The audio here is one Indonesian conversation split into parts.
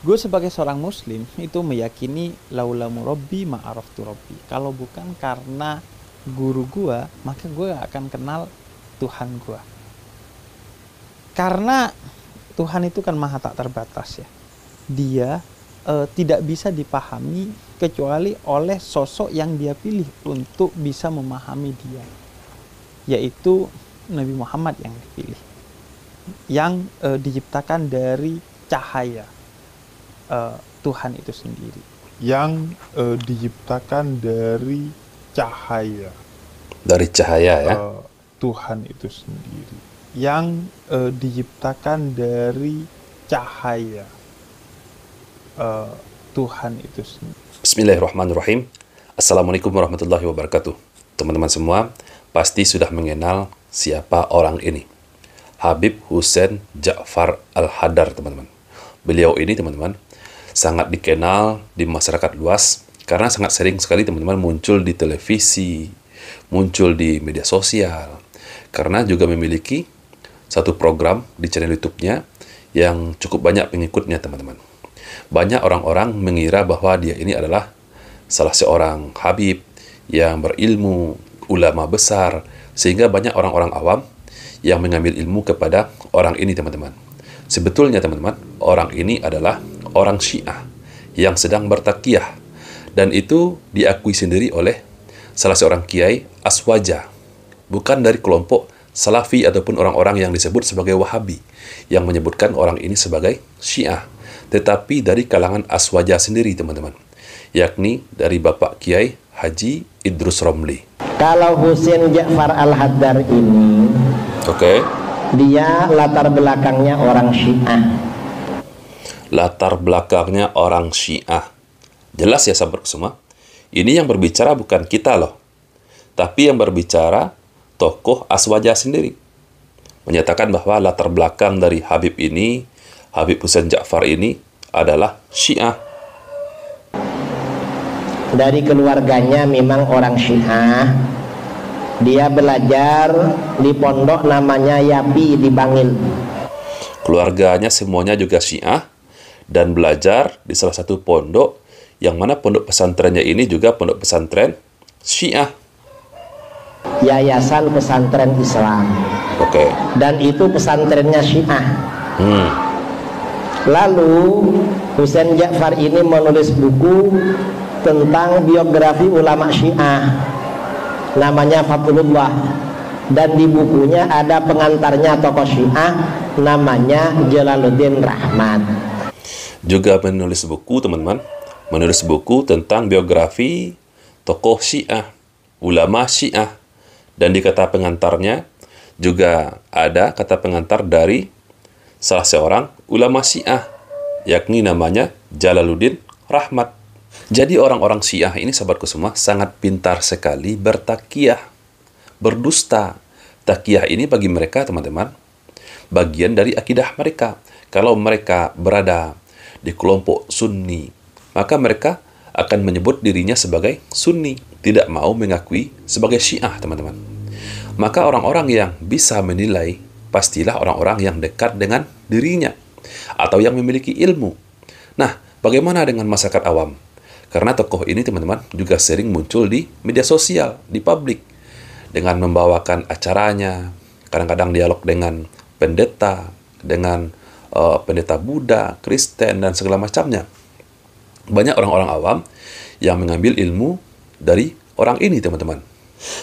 Gue sebagai seorang muslim itu meyakini laula murabbi ma'araftu rabbi. Kalau bukan karena guru gue, maka gue gak akan kenal Tuhan gue. Karena Tuhan itu kan maha tak terbatas ya. Dia tidak bisa dipahami kecuali oleh sosok yang dia pilih untuk bisa memahami dia, yaitu Nabi Muhammad yang dipilih, yang diciptakan dari cahaya Tuhan itu sendiri, yang diciptakan dari cahaya ya. Tuhan itu sendiri, yang diciptakan dari cahaya Tuhan itu sendiri. Bismillahirrahmanirrahim. Assalamualaikum warahmatullahi wabarakatuh. Teman-teman semua pasti sudah mengenal siapa orang ini, Habib Hussein Ja'far Al-Haddar, teman-teman. Beliau ini, teman-teman, sangat dikenal di masyarakat luas karena sangat sering sekali, teman-teman, muncul di televisi, muncul di media sosial, karena juga memiliki satu program di channel YouTube-nya yang cukup banyak pengikutnya, teman-teman. Banyak orang-orang mengira bahwa dia ini adalah salah seorang habib yang berilmu, ulama besar, sehingga banyak orang-orang awam yang mengambil ilmu kepada orang ini, teman-teman. Sebetulnya, teman-teman, orang ini adalah orang Syiah yang sedang bertakiyah, dan itu diakui sendiri oleh salah seorang kiai Aswaja, bukan dari kelompok Salafi ataupun orang-orang yang disebut sebagai Wahabi yang menyebutkan orang ini sebagai Syiah, tetapi dari kalangan Aswaja sendiri, teman-teman, yakni dari Bapak Kiai Haji Idrus Romli. Kalau Hussein Ja'far Al-Haddar ini, dia latar belakangnya orang Syiah. Latar belakangnya orang Syiah. Jelas ya, sahabat semua. Ini yang berbicara bukan kita loh, tapi yang berbicara tokoh Aswaja sendiri. Menyatakan bahwa latar belakang dari Habib ini, Habib Hussein Ja'far ini, adalah Syiah. Dari keluarganya memang orang Syiah. Dia belajar di pondok namanya Yapi di Bangil. Keluarganya semuanya juga Syiah dan belajar di salah satu pondok, yang mana pondok pesantrennya ini juga pondok pesantren Syiah. Yayasan Pesantren Islam. Dan itu pesantrennya Syiah. Lalu Hussein Ja'far ini menulis buku tentang biografi ulama Syiah, namanya Fathulullah, dan di bukunya ada pengantarnya tokoh Syiah namanya Jalaluddin Rahmat. Juga menulis buku, teman-teman, menulis buku tentang biografi tokoh Syiah, ulama Syiah, dan di kata pengantarnya juga ada kata pengantar dari salah seorang ulama Syiah, yakni namanya Jalaluddin Rahmat. Jadi orang-orang Syiah ini, sahabatku semua, sangat pintar sekali bertakiyah, berdusta. Takiyah ini bagi mereka, teman-teman, bagian dari akidah mereka. Kalau mereka berada di kelompok Sunni, maka mereka akan menyebut dirinya sebagai Sunni, tidak mau mengakui sebagai Syiah, teman-teman. Maka orang-orang yang bisa menilai pastilah orang-orang yang dekat dengan dirinya atau yang memiliki ilmu. Nah, bagaimana dengan masyarakat awam? Karena tokoh ini, teman-teman, juga sering muncul di media sosial, di publik, dengan membawakan acaranya, kadang-kadang dialog dengan pendeta, dengan pendeta Buddha, Kristen, dan segala macamnya. Banyak orang-orang awam yang mengambil ilmu dari orang ini, teman-teman.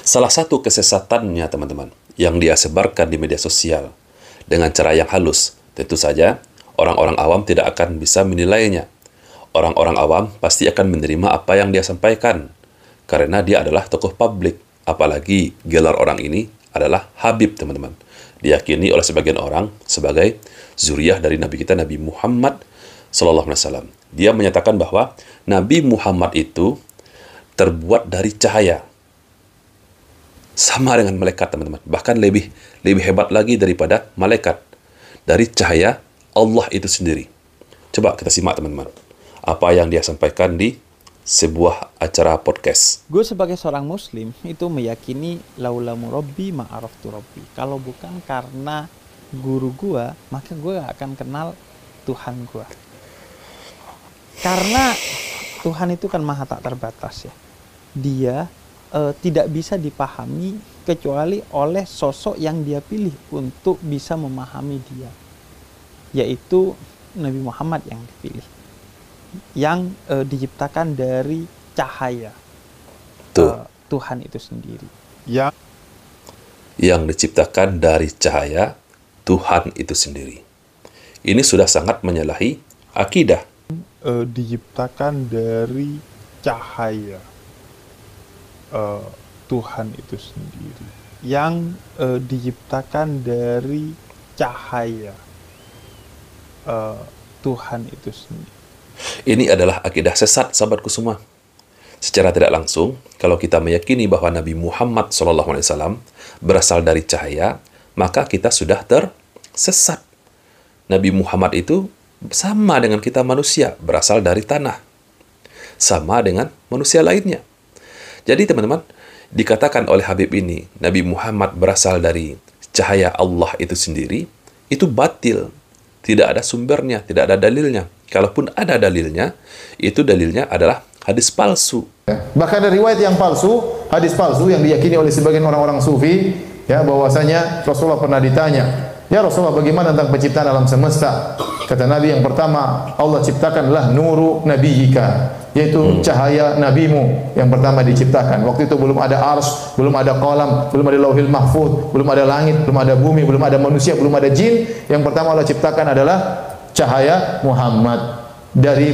Salah satu kesesatannya, teman-teman, yang dia sebarkan di media sosial dengan cara yang halus, tentu saja orang-orang awam tidak akan bisa menilainya. Orang-orang awam pasti akan menerima apa yang dia sampaikan, karena dia adalah tokoh publik. Apalagi gelar orang ini adalah Habib, teman-teman. Diyakini oleh sebagian orang sebagai zuriyah dari Nabi kita, Nabi Muhammad SAW. Dia menyatakan bahwa Nabi Muhammad itu terbuat dari cahaya. Sama dengan malaikat, teman-teman. Bahkan lebih hebat lagi daripada malaikat. Dari cahaya Allah itu sendiri. Coba kita simak, teman-teman, apa yang dia sampaikan di sebuah acara podcast. Gue sebagai seorang muslim itu meyakini laula murabbi ma'araftu rabbi. Kalau bukan karena guru gue, maka gue gak akan kenal Tuhan gue. Karena Tuhan itu kan maha tak terbatas ya. Dia tidak bisa dipahami kecuali oleh sosok yang dia pilih untuk bisa memahami dia, yaitu Nabi Muhammad yang dipilih, yang diciptakan dari cahaya Tuhan itu sendiri. Yang diciptakan dari cahaya Tuhan itu sendiri. Ini sudah sangat menyalahi akidah. Diciptakan dari cahaya Tuhan itu sendiri. Yang diciptakan dari cahaya Tuhan itu sendiri. Ini adalah akidah sesat, sahabatku semua. Secara tidak langsung, kalau kita meyakini bahwa Nabi Muhammad SAW berasal dari cahaya, maka kita sudah tersesat. Nabi Muhammad itu sama dengan kita manusia, berasal dari tanah. Sama dengan manusia lainnya. Jadi teman-teman, dikatakan oleh Habib ini, Nabi Muhammad berasal dari cahaya Allah itu sendiri, itu batil. Tidak ada sumbernya, tidak ada dalilnya. Kalaupun ada dalilnya, itu dalilnya adalah hadis palsu. Bahkan ada riwayat yang palsu, hadis palsu yang diyakini oleh sebagian orang-orang sufi, ya, bahwasanya Rasulullah pernah ditanya, "Ya Rasulullah, bagaimana tentang penciptaan alam semesta?" Kata Nabi, yang pertama Allah ciptakanlah nuru nabiyika, yaitu cahaya nabimu yang pertama diciptakan. Waktu itu belum ada arsy, belum ada qalam, belum ada lauhil mahfuz, belum ada langit, belum ada bumi, belum ada manusia, belum ada jin. Yang pertama Allah ciptakan adalah cahaya Muhammad,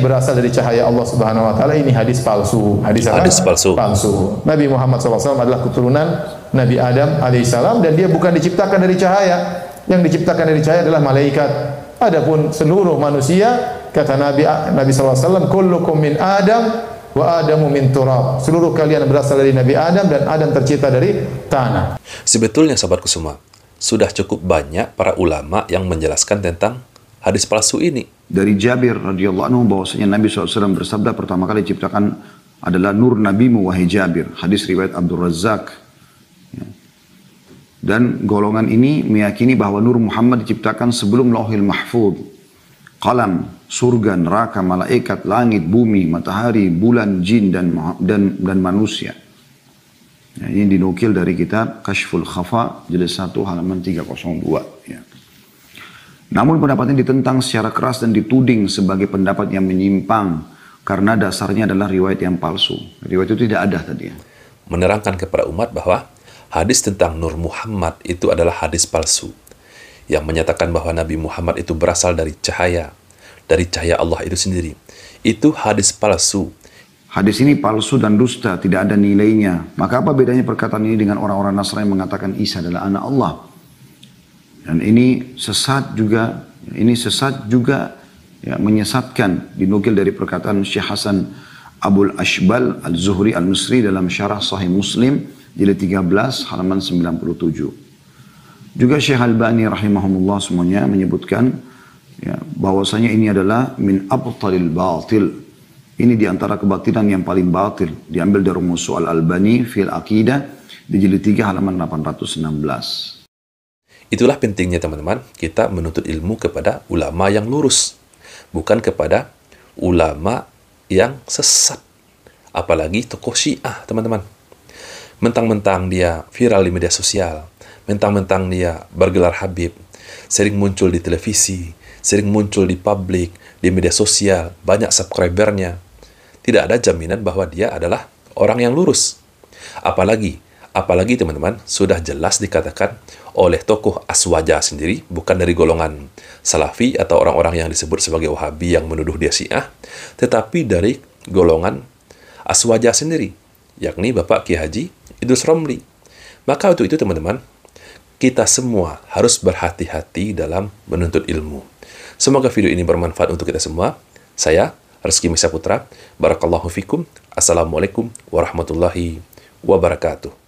berasal dari cahaya Allah Subhanahu wa taala. Ini hadis palsu. Hadis palsu. Nabi Muhammad SAW adalah keturunan Nabi Adam alaihissalam, dan dia bukan diciptakan dari cahaya. Yang diciptakan dari cahaya adalah malaikat. Adapun seluruh manusia, kata Nabi SAW, kullukum min Adam wa Adamu min turab. Seluruh kalian berasal dari Nabi Adam, dan Adam tercipta dari tanah. Sebetulnya sahabatku semua, sudah cukup banyak para ulama yang menjelaskan tentang hadis palsu ini. Dari Jabir radhiyallahu anhu bahwasanya Nabi SAW bersabda, pertama kali diciptakan adalah nur nabimu wahai Jabir. Hadis riwayat Abdul Razzaq. Ya. Dan golongan ini meyakini bahwa nur Muhammad diciptakan sebelum lauhil mahfuz, qalam, surga, neraka, malaikat, langit, bumi, matahari, bulan, jin dan manusia. Ya, ini dinukil dari kitab Kashful Khafa jilid 1 halaman 302. Ya. Namun pendapat ini ditentang secara keras dan dituding sebagai pendapat yang menyimpang karena dasarnya adalah riwayat yang palsu. Riwayat itu tidak ada tadi. Menerangkan kepada umat bahwa hadis tentang Nur Muhammad itu adalah hadis palsu yang menyatakan bahwa Nabi Muhammad itu berasal dari cahaya Allah itu sendiri. Itu hadis palsu. Hadis ini palsu dan dusta, tidak ada nilainya. Maka apa bedanya perkataan ini dengan orang-orang Nasrani yang mengatakan Isa adalah anak Allah? Dan ini sesat juga ya, menyesatkan. Dinukil dari perkataan Syekh Hasan Abul Ashbal Al-Zuhri Al-Misri dalam Syarah Sahih Muslim jilid 13 halaman 97. Juga Syekh Albani rahimahumullah semuanya menyebutkan ya, bahwasanya ini adalah min abtalil batil. Ini diantara kebatilan yang paling batil. Diambil dari Musu Al-Albani fil Aqidah di jilid 3 halaman 816. Itulah pentingnya teman-teman, kita menuntut ilmu kepada ulama yang lurus, bukan kepada ulama yang sesat. Apalagi tokoh Syiah, teman-teman. Mentang-mentang dia viral di media sosial, mentang-mentang dia bergelar Habib, sering muncul di televisi, sering muncul di publik, di media sosial, banyak subscribernya. Tidak ada jaminan bahwa dia adalah orang yang lurus. Apalagi teman-teman, sudah jelas dikatakan oleh tokoh Aswaja sendiri, bukan dari golongan Salafi atau orang-orang yang disebut sebagai Wahabi yang menuduh dia Syiah, tetapi dari golongan Aswaja sendiri, yakni Bapak Kiai Haji Idrus Romli. Maka untuk itu teman-teman, kita semua harus berhati-hati dalam menuntut ilmu. Semoga video ini bermanfaat untuk kita semua. Saya, Rizky Misa Putra, Barakallahu Fikum. Assalamualaikum warahmatullahi wabarakatuh.